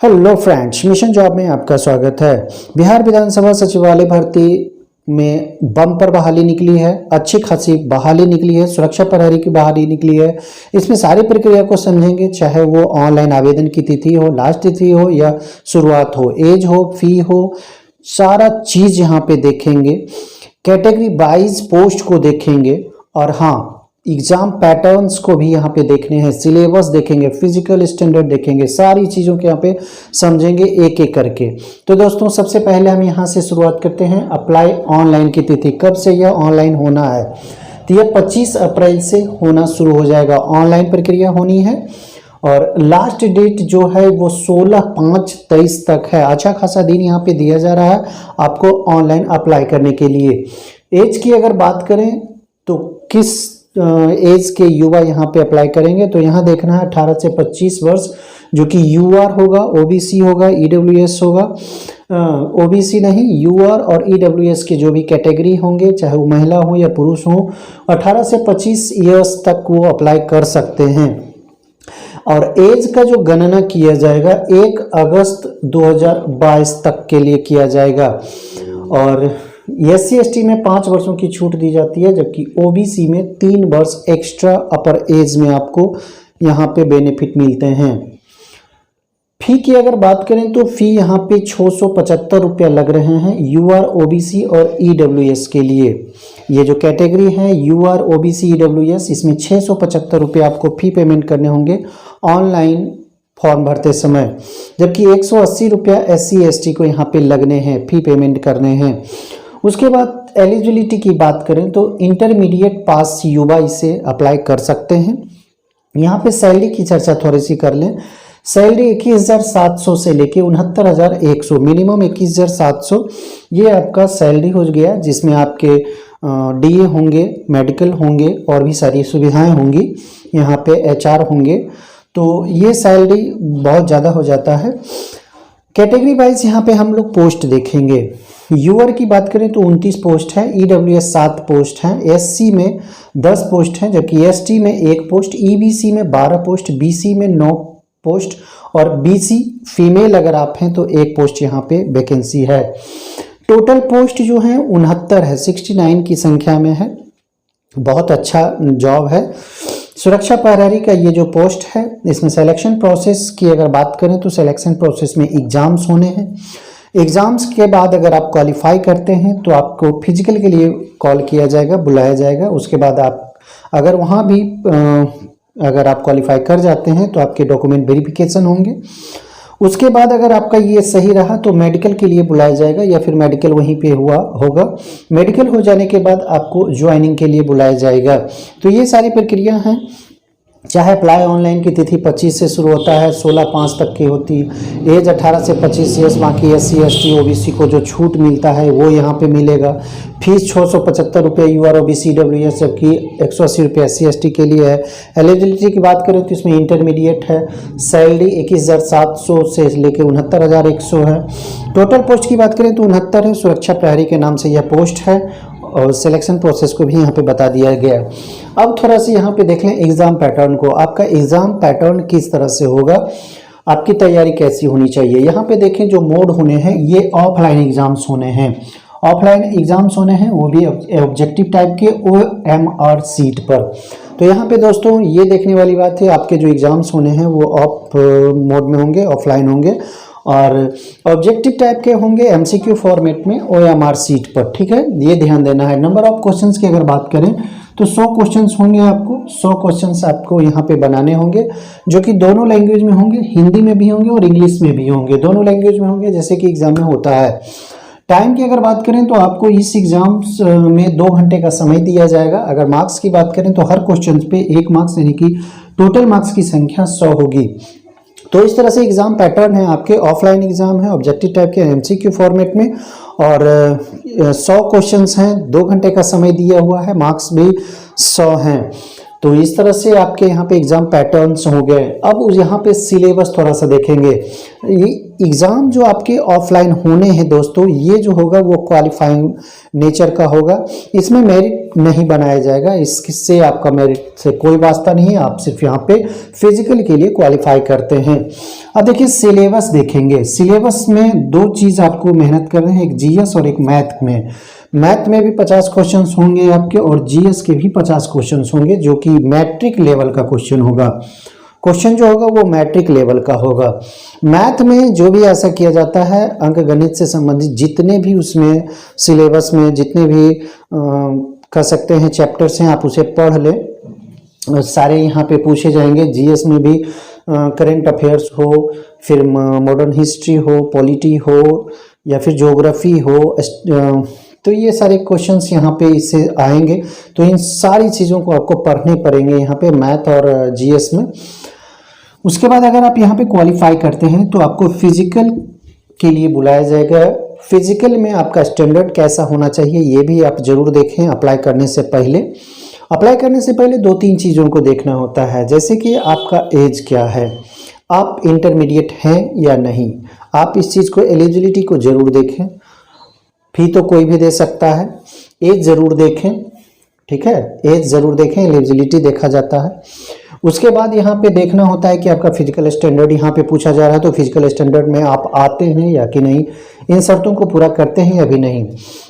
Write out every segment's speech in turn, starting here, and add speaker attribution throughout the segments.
Speaker 1: Hello friends, mission job में आपका स्वागत है। बिहार विधानसभा सचिवालय भर्ती में बम्पर बहाली निकली है, अच्छी खासी बहाली निकली है, सुरक्षा प्रहरी की बहाली निकली है। इसमें सारी प्रक्रिया को समझेंगे, चाहे वो ऑनलाइन आवेदन की तिथि हो, लास्ट तिथि हो या शुरुआत हो, एज हो, फी हो, सारा चीज़ यहाँ पे देखेंगे। कैटेगरी वाइज पोस्ट को देखेंगे और हाँ, एग्जाम पैटर्न्स को भी यहाँ पे देखने हैं, सिलेबस देखेंगे, फिजिकल स्टैंडर्ड देखेंगे, सारी चीज़ों के यहाँ पे समझेंगे एक एक करके। तो दोस्तों, सबसे पहले हम यहाँ से शुरुआत करते हैं। अप्लाई ऑनलाइन की तिथि कब से यह ऑनलाइन होना है? तो यह 25 अप्रैल से होना शुरू हो जाएगा, ऑनलाइन प्रक्रिया होनी है। और लास्ट डेट जो है वो 16/5/23 तक है। अच्छा खासा दिन यहाँ पे दिया जा रहा है आपको ऑनलाइन अप्लाई करने के लिए। एज की अगर बात करें तो किस एज के युवा यहाँ पे अप्लाई करेंगे, तो यहाँ देखना है 18 से 25 वर्ष, जो कि यूआर होगा, ओबीसी होगा, ईडब्ल्यूएस होगा। ओबीसी नहीं, यूआर और ईडब्ल्यूएस के जो भी कैटेगरी होंगे, चाहे वो महिला हो या पुरुष हो, 18 से 25 ईयर्स तक वो अप्लाई कर सकते हैं। और एज का जो गणना किया जाएगा 1 अगस्त 2022 तक के लिए किया जाएगा। और SC/ST में 5 वर्षों की छूट दी जाती है, जबकि OBC में 3 वर्ष एक्स्ट्रा अपर एज में आपको यहाँ पे बेनिफिट मिलते हैं। फी की अगर बात करें तो फी यहाँ पे 675 रुपया लग रहे हैं UR, OBC और EWS के लिए। ये जो कैटेगरी है UR, OBC, EWS, इसमें 675 रुपये आपको फी पेमेंट करने होंगे ऑनलाइन फॉर्म भरते समय, जबकि 180 रुपया SC/ST को यहाँ पे लगने हैं, फी पेमेंट करने हैं। उसके बाद एलिजिबिलिटी की बात करें तो इंटरमीडिएट पास युवा इसे अप्लाई कर सकते हैं। यहाँ पे सैलरी की चर्चा थोड़ी सी कर लें। सैलरी 21,700 से लेके 69,100, मिनिमम 21,700 ये आपका सैलरी हो गया, जिसमें आपके DA होंगे, मेडिकल होंगे और भी सारी सुविधाएं होंगी। यहाँ पे HR होंगे, तो ये सैलरी बहुत ज़्यादा हो जाता है। कैटेगरी वाइज यहाँ पे हम लोग पोस्ट देखेंगे। यूआर की बात करें तो 29 पोस्ट है, EWS 7 पोस्ट हैं, SC में 10 पोस्ट हैं, जबकि ST में 1 पोस्ट, EBC में 12 पोस्ट, BC में 9 पोस्ट और BC फीमेल अगर आप हैं तो 1 पोस्ट यहाँ पे वैकेंसी है। टोटल पोस्ट जो है 69 है, 69 की संख्या में है। बहुत अच्छा जॉब है। सुरक्षा प्रहरी का ये जो पोस्ट है, इसमें सिलेक्शन प्रोसेस की अगर बात करें तो सिलेक्शन प्रोसेस में एग्जाम्स होने हैं। एग्जाम्स के बाद अगर आप क्वालिफाई करते हैं तो आपको फिजिकल के लिए कॉल किया जाएगा, बुलाया जाएगा। उसके बाद आप अगर वहाँ भी अगर आप क्वालिफाई कर जाते हैं तो आपके डॉक्यूमेंट वेरिफिकेशन होंगे। उसके बाद अगर आपका ये सही रहा तो मेडिकल के लिए बुलाया जाएगा, या फिर मेडिकल वहीं पे हुआ होगा। मेडिकल हो जाने के बाद आपको ज्वाइनिंग के लिए बुलाया जाएगा। तो ये सारी प्रक्रिया हैं। चाहे अप्लाई ऑनलाइन की तिथि 25 से शुरू होता है, 16/5 तक की होती है। एज 18 से 25 ईयर्स, बाकी SC/ST OBC को जो छूट मिलता है वो यहाँ पे मिलेगा। फीस 675 रुपये UR, OBC, EWS, जबकि 180 रुपये SC/ST के लिए है। एलिजिबिलिटी की बात करें तो इसमें इंटरमीडिएट है। सैलरी 21,700 से लेकर 69,100 है। टोटल पोस्ट की बात करें तो 69 है। सुरक्षा प्रहरी के नाम से यह पोस्ट है और सिलेक्शन प्रोसेस को भी यहाँ पे बता दिया गया। अब थोड़ा सा यहाँ पे देख लें एग्ज़ाम पैटर्न को। आपका एग्ज़ाम पैटर्न किस तरह से होगा, आपकी तैयारी कैसी होनी चाहिए। यहाँ पे देखें जो मोड होने हैं ये ऑफलाइन एग्ज़ाम्स होने हैं। ऑफलाइन एग्ज़ाम्स होने हैं, वो भी ऑब्जेक्टिव टाइप के OMR सीट पर। तो यहाँ पे दोस्तों ये देखने वाली बात है, आपके जो एग्ज़ाम्स होने हैं वो ऑफ मोड में होंगे, ऑफलाइन होंगे, और ऑब्जेक्टिव टाइप के होंगे MCQ फॉर्मेट में OMR सीट पर। ठीक है, ये ध्यान देना है। नंबर ऑफ क्वेश्चंस की अगर बात करें तो 100 क्वेश्चंस होंगे। आपको 100 क्वेश्चंस आपको यहाँ पे बनाने होंगे, जो कि दोनों लैंग्वेज में होंगे, हिंदी में भी होंगे और इंग्लिश में भी होंगे। दोनों लैंग्वेज में होंगे, जैसे कि एग्जाम में होता है। टाइम की अगर बात करें तो आपको इस एग्जाम्स में 2 घंटे का समय दिया जाएगा। अगर मार्क्स की बात करें तो हर क्वेश्चन पे 1 मार्क्स, यानी कि टोटल मार्क्स की संख्या 100 होगी। तो इस तरह से एग्ज़ाम पैटर्न है आपके। ऑफलाइन एग्ज़ाम है, ऑब्जेक्टिव टाइप के MCQ फॉर्मेट में, और 100 क्वेश्चंस हैं, 2 घंटे का समय दिया हुआ है, मार्क्स भी 100 हैं। तो इस तरह से आपके यहाँ पे एग्ज़ाम पैटर्न्स हो गए। अब यहाँ पे सिलेबस थोड़ा सा देखेंगे। एग्ज़ाम जो आपके ऑफलाइन होने हैं दोस्तों, ये जो होगा वो क्वालिफाइंग नेचर का होगा। इसमें मेरिट नहीं बनाया जाएगा, इससे आपका मेरिट से कोई वास्ता नहीं है, आप सिर्फ यहाँ पे फिजिकल के लिए क्वालिफाई करते हैं। अब देखिए सिलेबस देखेंगे। सिलेबस में दो चीज़ आपको मेहनत कर रहे हैं, एक जीएस और एक मैथ में। मैथ में भी 50 क्वेश्चन होंगे आपके और जीएस के भी 50 क्वेश्चन होंगे, जो कि मैट्रिक लेवल का क्वेश्चन होगा। क्वेश्चन जो होगा वो मैट्रिक लेवल का होगा। मैथ में जो भी ऐसा किया जाता है, अंक गणित से संबंधित जितने भी उसमें सिलेबस में जितने भी कह सकते हैं चैप्टर्स हैं, आप उसे पढ़ लें, सारे यहाँ पे पूछे जाएंगे। जीएस में भी करंट अफेयर्स हो, फिर मॉडर्न हिस्ट्री हो, पॉलिटी हो, या फिर ज्योग्राफी हो, तो ये सारे क्वेश्चंस यहाँ पे इससे आएंगे। तो इन सारी चीज़ों को आपको पढ़ने पड़ेंगे यहाँ पे मैथ और जीएस में। उसके बाद अगर आप यहाँ पे क्वालिफाई करते हैं तो आपको फिजिकल के लिए बुलाया जाएगा। फिजिकल में आपका स्टैंडर्ड कैसा होना चाहिए ये भी आप जरूर देखें अप्लाई करने से पहले। अप्लाई करने से पहले 2-3 चीज़ों को देखना होता है, जैसे कि आपका एज क्या है, आप इंटरमीडिएट हैं या नहीं। आप इस चीज़ को एलिजिबिलिटी को जरूर देखें। फी तो कोई भी दे सकता है, एज ज़रूर देखें, ठीक है, एज ज़रूर देखें, एलिजिबिलिटी देखा जाता है। उसके बाद यहाँ पे देखना होता है कि आपका फिजिकल स्टैंडर्ड यहाँ पे पूछा जा रहा है, तो फिजिकल स्टैंडर्ड में आप आते हैं या कि नहीं, इन शर्तों को पूरा करते हैं या भी नहीं।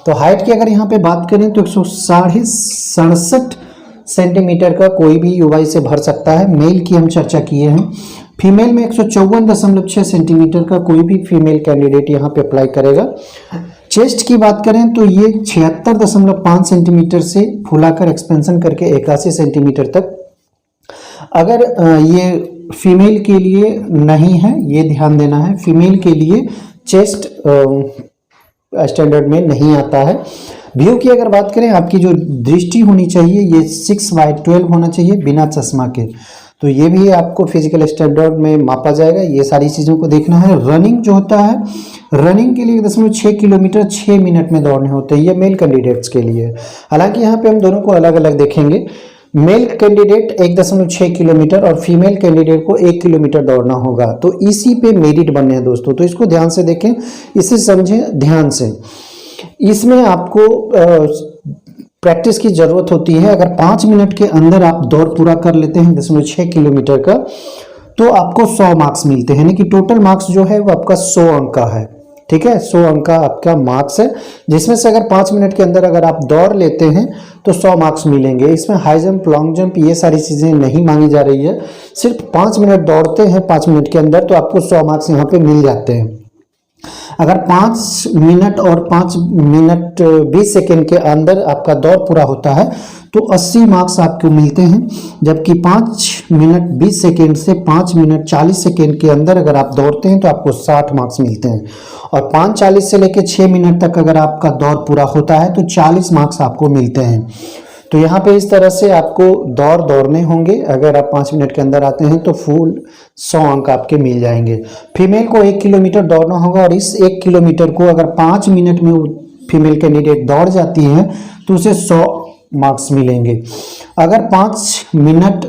Speaker 1: तो हाइट की अगर यहाँ पे बात करें तो 167 सेंटीमीटर का कोई भी युवा से भर सकता है। मेल की हम चर्चा किए हैं। फीमेल में 154.6 सेंटीमीटर का कोई भी फीमेल कैंडिडेट यहाँ पे अप्लाई करेगा। चेस्ट की बात करें तो ये 76.5 सेंटीमीटर से फुलाकर एक्सपेंशन करके 81 सेंटीमीटर तक। अगर ये फीमेल के लिए नहीं है, ये ध्यान देना है, फीमेल के लिए चेस्ट स्टैंडर्ड में नहीं आता है। व्यू की अगर बात करें, आपकी जो दृष्टि होनी चाहिए ये 6/12 होना चाहिए बिना चश्मा के। तो ये भी आपको फिजिकल स्टैंडर्ड में मापा जाएगा। ये सारी चीज़ों को देखना है। रनिंग जो होता है, रनिंग के लिए 1.6 किलोमीटर 6 मिनट में दौड़ने होते हैं, ये मेल कैंडिडेट्स के लिए। हालांकि यहाँ पे हम दोनों को अलग अलग देखेंगे। मेल कैंडिडेट 1.6 किलोमीटर और फीमेल कैंडिडेट को 1 किलोमीटर दौड़ना होगा। तो इसी पे मेरिट बनने हैं दोस्तों, तो इसको ध्यान से देखें, इसे समझें ध्यान से। इसमें आपको प्रैक्टिस की ज़रूरत होती है। अगर 5 मिनट के अंदर आप दौड़ पूरा कर लेते हैं 1.6 किलोमीटर का, तो आपको 100 मार्क्स मिलते हैं, यानी कि टोटल मार्क्स जो है वो आपका 100 अंक का है, ठीक है। 100 अंक का आपका मार्क्स है, जिसमें से अगर 5 मिनट के अंदर अगर आप दौड़ लेते हैं तो 100 मार्क्स मिलेंगे। इसमें हाई जंप, लॉन्ग जंप, ये सारी चीज़ें नहीं मांगी जा रही है। सिर्फ 5 मिनट दौड़ते हैं 5 मिनट के अंदर, तो आपको 100 मार्क्स यहाँ पे मिल जाते हैं। अगर 5 मिनट और 5 मिनट 20 सेकेंड के अंदर आपका दौड़ पूरा होता है तो 80 मार्क्स आपको मिलते हैं। जबकि 5 मिनट 20 सेकेंड से 5 मिनट 40 सेकेंड के अंदर अगर आप दौड़ते हैं तो आपको 60 मार्क्स मिलते हैं। और 5:40 से लेकर 6 मिनट तक अगर आपका दौड़ पूरा होता है तो 40 मार्क्स आपको मिलते हैं। तो यहाँ पे इस तरह से आपको दौड़ने होंगे। अगर आप 5 मिनट के अंदर आते हैं तो फुल 100 अंक आपके मिल जाएंगे। फीमेल को 1 किलोमीटर दौड़ना होगा और इस 1 किलोमीटर को अगर 5 मिनट में फीमेल कैंडिडेट दौड़ जाती है तो उसे 100 मार्क्स मिलेंगे। अगर 5 मिनट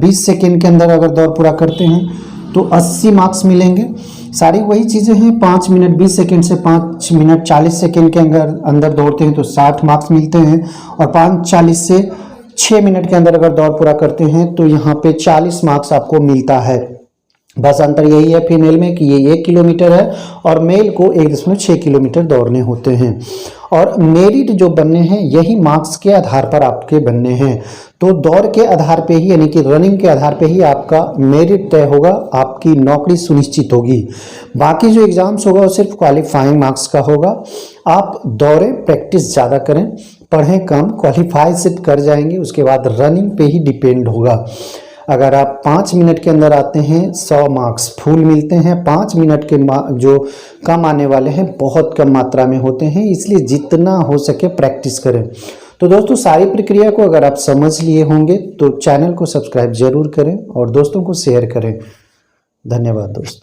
Speaker 1: 20 सेकेंड के अंदर अगर दौड़ पूरा करते हैं तो 80 मार्क्स मिलेंगे। सारी वही चीज़ें हैं। 5 मिनट 20 सेकेंड से 5 मिनट 40 सेकेंड के अंदर दौड़ते हैं तो 60 मार्क्स मिलते हैं। और 5:40 से 6 मिनट के अंदर अगर दौड़ पूरा करते हैं तो यहाँ पे 40 मार्क्स आपको मिलता है। बस अंतर यही है फीमेल में कि ये 1 किलोमीटर है और मेल को 1.6 किलोमीटर दौड़ने होते हैं। और मेरिट जो बनने हैं यही मार्क्स के आधार पर आपके बनने हैं। तो दौड़ के आधार पे ही, यानी कि रनिंग के आधार पे ही आपका मेरिट तय होगा, आपकी नौकरी सुनिश्चित होगी। बाकी जो एग्जाम्स होगा वो सिर्फ क्वालिफाइंग मार्क्स का होगा। आप दौड़ें, प्रैक्टिस ज़्यादा करें, पढ़ें कम, क्वालिफाई सिर्फ कर जाएंगे, उसके बाद रनिंग पे ही डिपेंड होगा। अगर आप 5 मिनट के अंदर आते हैं 100 मार्क्स फुल मिलते हैं। 5 मिनट के जो कम आने वाले हैं बहुत कम मात्रा में होते हैं, इसलिए जितना हो सके प्रैक्टिस करें। तो दोस्तों सारी प्रक्रिया को अगर आप समझ लिए होंगे तो चैनल को सब्सक्राइब जरूर करें और दोस्तों को शेयर करें। धन्यवाद दोस्तों।